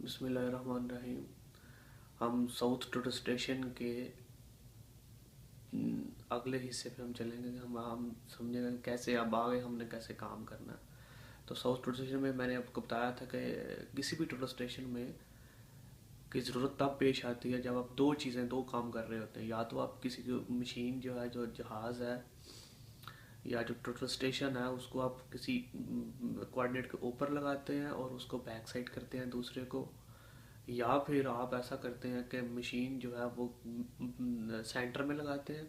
बिस्मिल्लाहिर्रहमानिर्रहीम। हम south total station के अगले हिस्से पे हम चलेंगे कि हम समझेंगे कि कैसे अब आगे हमने कैसे काम करना है। तो साउथ टोटल स्टेशन में मैंने आपको बताया था कि किसी भी टोटल स्टेशन में की ज़रूरत तब पेश आती है जब आप दो काम कर रहे होते हैं। या तो आप किसी की मशीन जो है, जो जहाज़ है या जो टोटल स्टेशन है, उसको आप किसी कोऑर्डिनेट के ऊपर लगाते हैं और उसको बैक साइड करते हैं दूसरे को, या फिर आप ऐसा करते हैं कि मशीन जो है वो सेंटर में लगाते हैं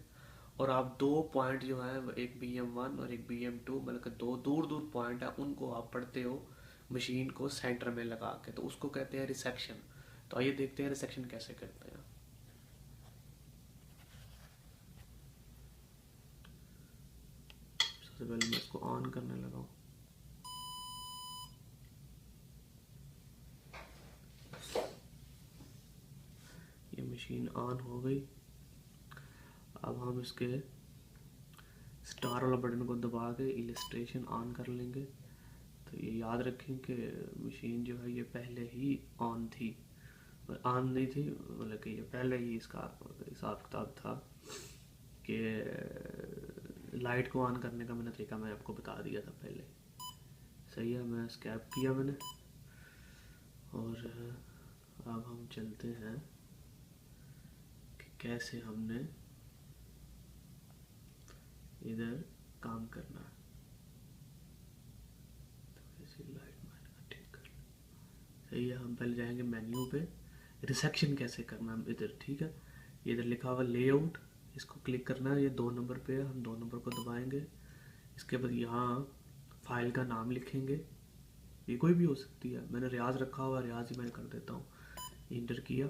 और आप दो पॉइंट जो है, एक BM1 और एक BM2, मतलब कि दो दूर दूर पॉइंट है, उनको आप पढ़ते हो मशीन को सेंटर में लगा के, तो उसको कहते हैं रिसेक्शन। तो आइए देखते हैं रिसेक्शन कैसे करते हैं। सबसे पहले मैं इसको ऑन करने लगा हूँ। ये मशीन ऑन हो गई। अब हम इसके स्टार वाला बटन को दबा के इलस्ट्रेशन ऑन कर लेंगे। तो ये याद रखें कि मशीन जो है ये पहले ही ऑन थी, ऑन नहीं थी, मतलब कि ये पहले ही इसका हिसाब किताब था कि लाइट को ऑन करने का मैंने तरीका मैं आपको बता दिया था पहले। सही है, मैं स्कैप किया मैंने। और अब हम चलते हैं कि कैसे हमने इधर काम करना है। तो ऐसी लाइट मैंने ठीक कर ली। सही है, हम पहले जाएंगे मेन्यू पे, रिसेक्शन कैसे करना है इधर। ठीक है, ये इधर लिखा हुआ लेआउट, इसको क्लिक करना है। ये 2 नंबर पे है, हम 2 नंबर को दबाएंगे। इसके बाद यहाँ फाइल का नाम लिखेंगे, ये कोई भी हो सकती है, मैंने रियाज रखा हुआ, रियाज ही मैं कर देता हूँ। इंटर किया।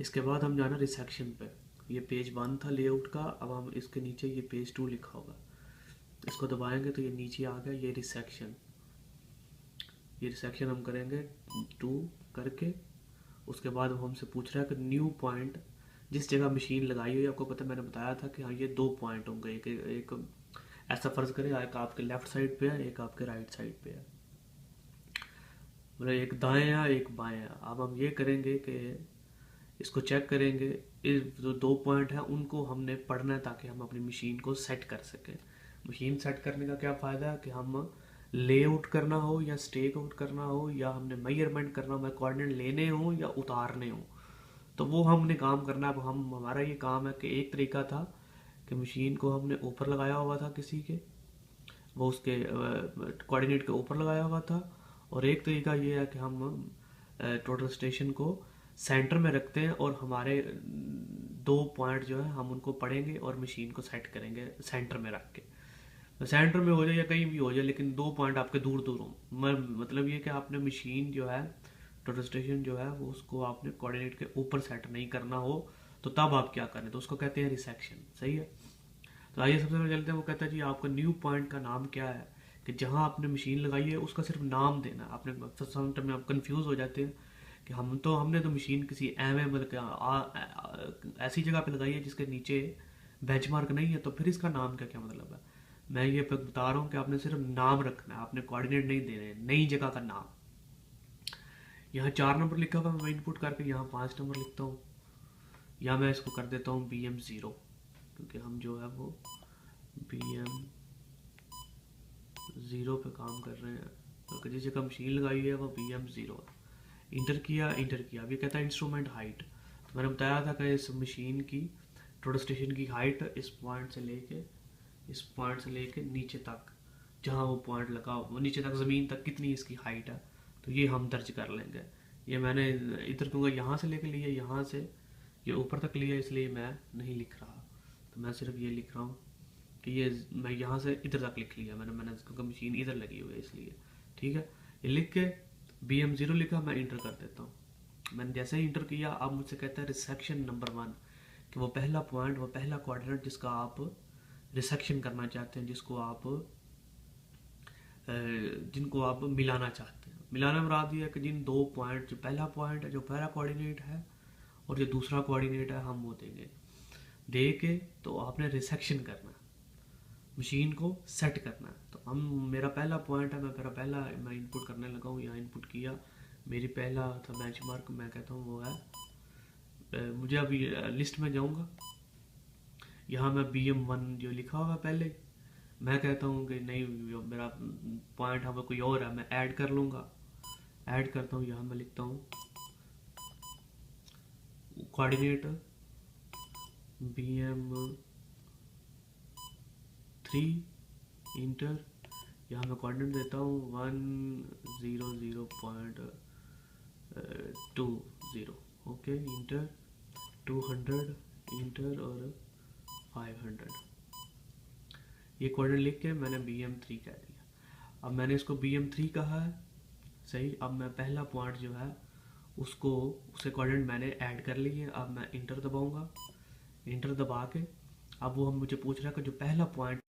इसके बाद हम जाना रिसेक्शन पे। ये पेज 1 था लेआउट का, अब हम इसके नीचे ये पेज 2 लिखा होगा, इसको दबाएंगे तो ये नीचे आ गया, ये रिसेक्शन। ये रिसेक्शन हम करेंगे 2 करके। उसके बाद वो हमसे पूछ रहा है कि न्यू पॉइंट, जिस जगह मशीन लगाई हुई है, आपको पता मैंने बताया था कि हाँ ये 2 पॉइंट होंगे। एक ऐसा फर्ज करें, एक आपके लेफ्ट साइड पे है, एक आपके राइट साइड पे है, मतलब एक दाएं है एक बाएं है। अब हम ये करेंगे कि इसको चेक करेंगे, इस जो 2 पॉइंट हैं उनको हमने पढ़ना है ताकि हम अपनी मशीन को सेट कर सकें। मशीन सेट करने का क्या फ़ायदा है कि हम लेआउट करना हो या स्टेक आउट करना हो या हमने मेजरमेंट करना हो, कोऑर्डिनेट लेने हो या उतारने हो, तो वो हमने काम करना है। अब हमारा ये काम है कि एक तरीका था कि मशीन को हमने ऊपर लगाया हुआ था किसी के, वो उसके कोऑर्डिनेट के ऊपर लगाया हुआ था। और एक तरीका ये है कि हम टोटल स्टेशन को सेंटर में रखते हैं और हमारे 2 पॉइंट जो है हम उनको पढ़ेंगे और मशीन को सेट करेंगे सेंटर में रख के। सेंटर में हो जाए या कहीं भी हो जाए, लेकिन 2 पॉइंट आपके दूर दूर हो। मतलब ये कि आपने मशीन जो है, टोटल स्टेशन जो है, वो उसको आपने कोऑर्डिनेट के ऊपर सेट नहीं करना हो, तो तब आप क्या करें, तो उसको कहते हैं रिसेक्शन। सही है, तो आइए सबसे पहले चलते हैं। वो कहता है जी आपका न्यू पॉइंट का नाम क्या है, कि जहां आपने मशीन लगाई है उसका सिर्फ नाम देना है। आपने फर्स्ट में आप कंफ्यूज हो जाते हैं कि हमने तो मशीन किसी मतलब ऐसी जगह पे लगाई है जिसके नीचे बेंचमार्क नहीं है, तो फिर इसका नाम का क्या मतलब है। मैं ये बता रहा हूँ कि आपने सिर्फ नाम रखना है, आपने कोऑर्डिनेट नहीं देने, नई जगह का नाम। यहाँ 4 नंबर लिखा हुआ, मैं इनपुट करके यहाँ 5 नंबर लिखता हूँ, या मैं इसको कर देता हूँ BM0, क्योंकि हम जो है वो BM0 पे काम कर रहे हैं। तो जिस जगह मशीन लगाई है वो BM0 है। इंटर किया, इंटर किया। अभी कहता है इंस्ट्रूमेंट हाइट। तो मैंने बताया था कि इस मशीन की, टोटल स्टेशन की हाइट इस पॉइंट से लेके नीचे तक, जहाँ वो पॉइंट लगा वो नीचे तक, ज़मीन तक कितनी इसकी हाइट है, तो ये हम दर्ज कर लेंगे। ये मैंने इधर क्योंकि यहाँ से लेके लिया, यहाँ से ये ऊपर तक लिया, इसलिए मैं नहीं लिख रहा। तो मैं सिर्फ ये लिख रहा हूँ कि ये मैं यहाँ से इधर तक लिख लिया मैंने क्योंकि मशीन इधर लगी हुई है इसलिए। ठीक है, ये लिख के BM0 लिखा, मैं इंटर कर देता हूँ। मैंने जैसे ही इंटर किया, अब मुझसे कहता है रिसेक्शन नंबर 1, कि वो पहला पॉइंट, वो पहला कोऑर्डिनेट जिसका आप रिसेक्शन करना चाहते हैं, जिनको आप मिलाना चाहते हैं। मिलाना मुराद ये है कि जिन 2 पॉइंट, जो पहला पॉइंट है, जो पहला कोऑर्डिनेट है, और जो दूसरा कोऑर्डिनेट है, हम वो देंगे। दे के तो आपने रिसेक्शन करना है, मशीन को सेट करना है। तो हम, मेरा पहला पॉइंट है, मैं इनपुट करने लगा हूँ। यहाँ इनपुट किया, मेरी पहला था बेंचमार्क, मैं कहता हूँ वो है मुझे अभी लिस्ट में जाऊँगा, यहाँ मैं BM1 जो लिखा होगा पहले, मैं कहता हूँ कि नहीं जो मेरा पॉइंट है वो कोई और है, मैं ऐड कर लूँगा। ऐड करता हूँ, यहाँ मैं लिखता हूँ कोऑर्डिनेटर BM3 इंटर, यहाँ मैं कोऑर्डिनेट देता हूँ 100.20, ओके इंटर 200 इंटर और 500, ये कोऑर्डिनेट लिख के मैंने BM3 कह दिया। अब मैंने इसको BM3 कहा है, सही। अब मैं पहला पॉइंट जो है उसको उसे कोऑर्डिनेट मैंने ऐड कर लिए। अब मैं इंटर दबाऊंगा, इंटर दबा के अब वो हम मुझे पूछ रहा है कि जो पहला पॉइंट